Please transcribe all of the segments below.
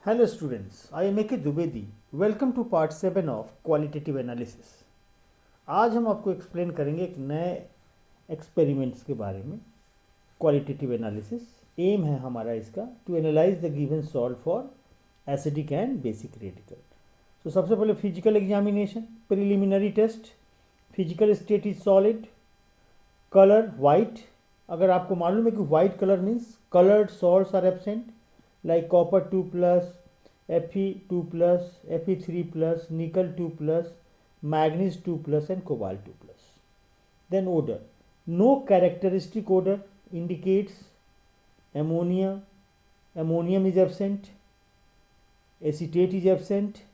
Hello students, I am A.K. Dubedi. Welcome to part 7 of Qualitative Analysis. आज हम आपको explain करेंगे एक नए एक्सपेरिमेंट्स के बारे में. क्वालिटेटिव एनालिसिस एम है हमारा इसका to analyse the given salt for acidic and basic radical. तो सबसे पहले physical examination, preliminary test. Physical state is solid, colour white. अगर आपको मालूम है कि white colour means coloured salts are absent like copper 2 plus, Fe 2 plus, Fe 3 plus, nickel 2 plus, manganese 2 plus and cobalt 2 plus. Then odor. No characteristic odor indicates ammonia. Ammonium is absent, acetate is absent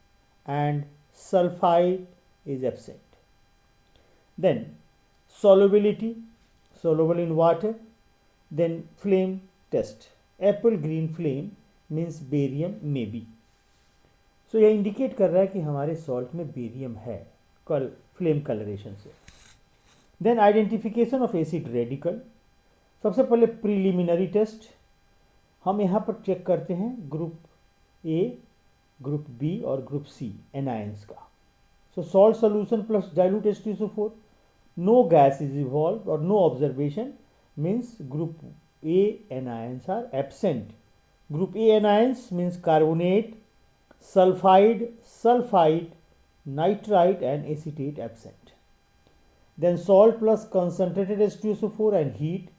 and sulfide is absent. Then solubility, soluble in water. Then flame test. Apple green flame means barium may be. So यह indicate कर रहा है कि हमारे salt में barium है flame colouration से. Then identification of acid radical. सबसे पहले प्रीलिमिनरी टेस्ट. हम यहाँ पर चेक करते हैं ग्रुप ए, ग्रुप बी और ग्रुप सी एनायंस का. So salt solution plus dilute H2SO4. No gas is evolve और no observation means group A anions are absent. Group A anions means carbonate, sulfide, sulfite, nitrite and acetate absent. Then salt plus concentrated H2SO4 and heat,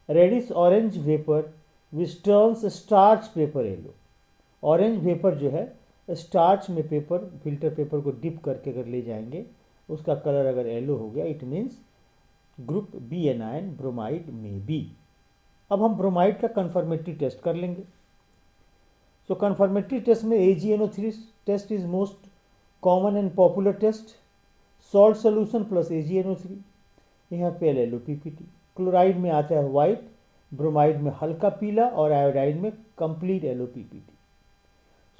reddish orange vapor which turns starch paper yellow. Orange vapor जो है starch में paper, filter paper को dip करके अगर ले जाएंगे उसका colour अगर येलो हो गया it means group B anion bromide में बी. अब हम ब्रोमाइड का कन्फर्मेटरी टेस्ट कर लेंगे. सो कन्फर्मेटरी टेस्ट में AgNO3 test is most common and popular test. Salt solution plus AgNO3. यहाँ पे LLOPPT. क्लोराइड में आता है वाइट, ब्रोमाइड में हल्का पीला और आयोडाइड में कंप्लीट LOPPT.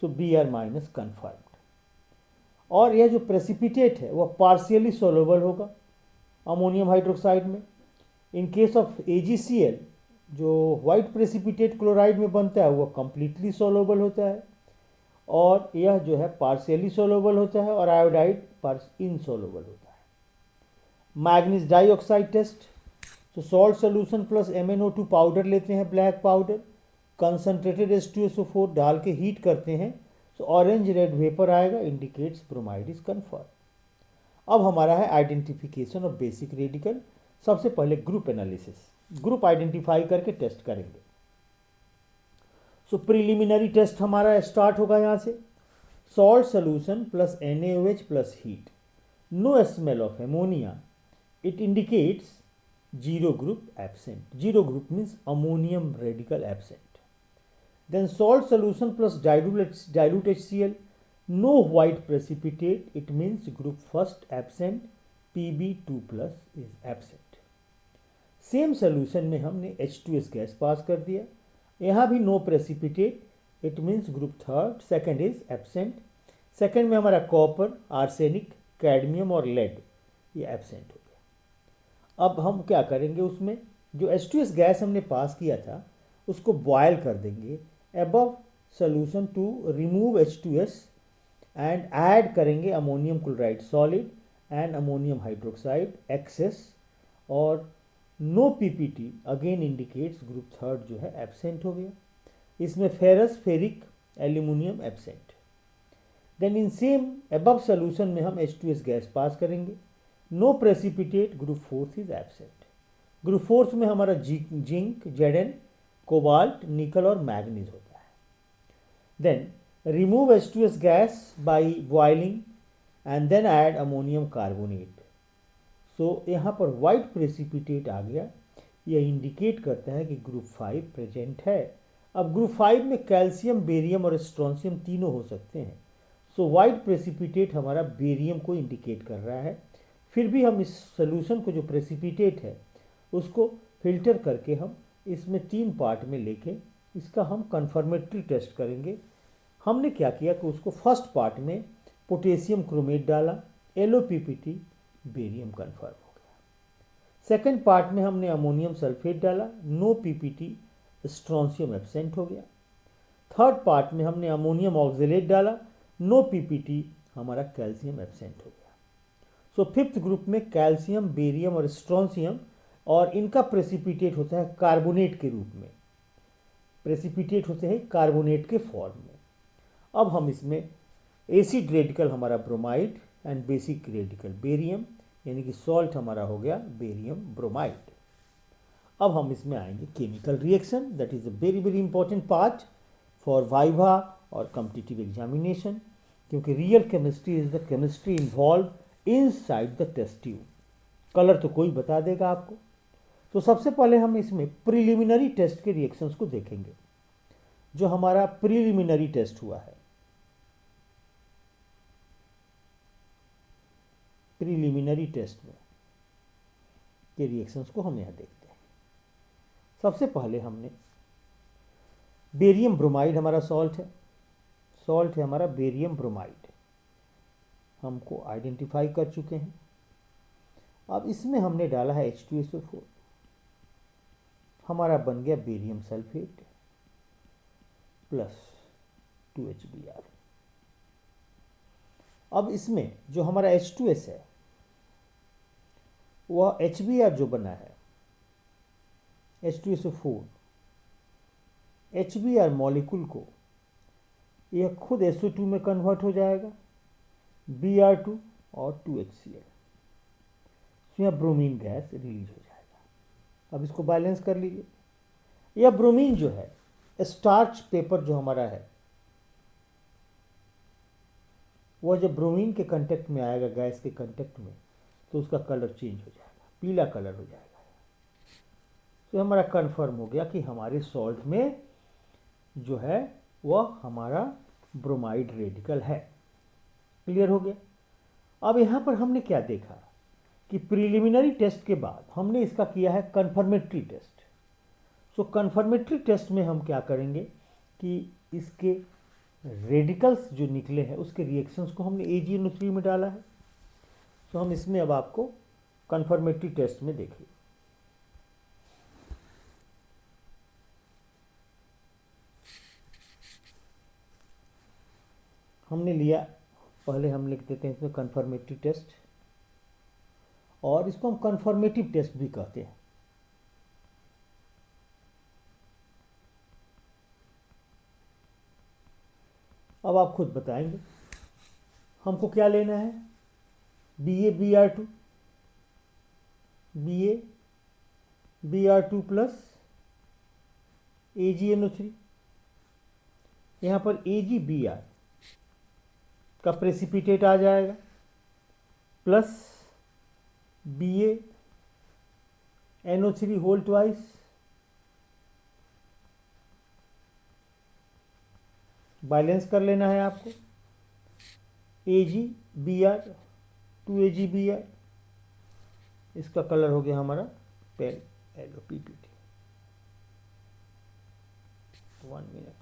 सो Br माइनस कन्फर्म्ड. और यह जो प्रेसिपिटेट है वह पार्शियली सोलूबल होगा अमोनियम हाइड्रोक्साइड में. इन केस ऑफ AgCl जो वाइट प्रेसिपिटेट क्लोराइड में बनता है वह कंप्लीटली सोलूबल होता है और यह जो है पार्शियली सोलूबल होता है और आयोडाइड इनसोलूबल होता है. Manganese dioxide test. तो salt solution plus MnO2 powder लेते हैं, ब्लैक पाउडर, कंसनट्रेटेड H2SO4 डाल के हीट करते हैं तो ऑरेंज रेड वेपर आएगा, इंडिकेट्स ब्रोमाइड इज कन्फर्म. अब हमारा है आइडेंटिफिकेशन ऑफ बेसिक रेडिकल. सबसे पहले ग्रुप एनालिसिस, ग्रुप आइडेंटिफाई करके टेस्ट करेंगे. सो प्रीलिमिनरी टेस्ट हमारा स्टार्ट होगा यहाँ से. Salt solution plus NaOH plus heat, no smell of ammonia, it indicates zero group absent. Zero group means ammonium radical absent. Then salt solution plus dilute HCl, no white precipitate, it means group first absent, Pb2 plus is absent. Same solution में हमने H2S gas pass कर दिया, यहाँ भी no precipitate, it means group third second is absent. Second में हमारा copper, arsenic, cadmium और lead ये एब्सेंट हो गया. अब हम क्या करेंगे, उसमें जो H2S गैस हमने पास किया था उसको बॉयल कर देंगे above solution to remove H2S and add करेंगे ammonium chloride solid and ammonium hydroxide excess और no PPT again indicates group third जो है एब्सेंट हो गया. इसमें ferrous, ferric, aluminium absent. Then in same above solution में हम H2S गैस पास करेंगे, no precipitate, group fourth is absent. Group fourth में हमारा जिंक, Zn, कोबाल्ट, निकल और मैग्नीज होता है. Then remove H2S gas by boiling and then add ammonium carbonate. So यहाँ पर वाइट प्रेसिपिटेट आ गया, यह इंडिकेट करता है कि ग्रुप 5 प्रेजेंट है. अब ग्रुप 5 में कैल्शियम, बेरियम और स्ट्रोंशियम तीनों हो सकते हैं. सो वाइट प्रेसिपिटेट हमारा बेरियम को इंडिकेट कर रहा है. फिर भी हम इस सोल्यूशन को जो प्रेसिपिटेट है उसको फिल्टर करके हम इसमें 3 पार्ट में लेके इसका हम कन्फर्मेटरी टेस्ट करेंगे. हमने क्या किया कि उसको फर्स्ट पार्ट में पोटेशियम क्रोमेट डाला, LOPPT, बेरियम कन्फर्म हो गया. सेकेंड पार्ट में हमने अमोनियम सल्फेट डाला, नो PPT, स्ट्रोंशियम एब्सेंट हो गया. थर्ड पार्ट में हमने अमोनियम ऑक्जेलेट डाला, नो पीपीटी, हमारा कैल्शियम एब्सेंट हो गया। सो फिफ्थ ग्रुप में कैल्शियम, बेरियम और स्ट्रोंशियम, और इनका प्रेसिपिटेट होता है कार्बोनेट के रूप में, प्रेसिपिटेट होते हैं कार्बोनेट के फॉर्म में। अब हम इसमें एसिड रेडिकल हमारा bromide and basic radical barium, यानी कि सॉल्ट हमारा हो गया बेरियम ब्रोमाइड। अब हम इसमें आएंगे chemical reaction, that is a very very important part for viva और कॉम्पिटिटिव एग्जामिनेशन, क्योंकि real chemistry is the chemistry involve inside the test tube. Colour तो कोई बता देगा आपको। तो सबसे पहले हम इसमें प्रिलिमिनरी टेस्ट के रिएक्शंस को देखेंगे। जो हमारा प्रिलिमिनरी टेस्ट हुआ है, प्रिलिमिनरी टेस्ट में के रिएक्शंस को हम यहां देखते हैं। सबसे पहले हमने बेरियम ब्रोमाइड, हमारा सॉल्ट है हमारा बेरियम ब्रोमाइड, हमको आइडेंटिफाई कर चुके हैं। अब इसमें हमने डाला है H2SO4, हमारा बन गया बेरियम सल्फेट प्लस 2HBr। अब इसमें जो हमारा H2S है, वह HBr जो बना है H2SO4, HBr मॉलिक्यूल को यह खुद SO2 में कन्वर्ट हो जाएगा, Br2 और 2HCl, तो यह ब्रोमीन गैस रिलीज हो जाएगा। अब इसको बैलेंस कर लीजिए। यह ब्रोमीन जो है, स्टार्च पेपर जो हमारा है, वह जब ब्रोमीन के कांटेक्ट में आएगा, गैस के कांटेक्ट में, तो उसका कलर चेंज हो जाएगा, पीला कलर हो जाएगा। तो हमारा कंफर्म हो गया कि हमारे सॉल्ट में जो है वह हमारा ब्रोमाइड रेडिकल है। क्लियर हो गया। अब यहाँ पर हमने क्या देखा कि प्रिलिमिनरी टेस्ट के बाद हमने इसका किया है कन्फर्मेटरी टेस्ट। सो कन्फर्मेटरी टेस्ट में हम क्या करेंगे कि इसके रेडिकल्स जो निकले हैं उसके रिएक्शंस को हमने AgNO3 में डाला है। सो हम इसमें अब आपको कन्फर्मेटरी टेस्ट में देखिए। हमने लिया, पहले हम लिख देते हैं इसमें कन्फर्मेटरी टेस्ट, और इसको हम कन्फर्मेटिव टेस्ट भी कहते हैं। अब आप खुद बताएंगे हमको क्या लेना है। Br2 प्लस AgNO3, यहाँ पर AgBr का प्रेसिपिटेट आ जाएगा plus BaNO3 whole twice, balance कर लेना है आपको। AgBr 2AgBr, इसका कलर हो गया हमारा पेल येलो PPT। 1 मिनट।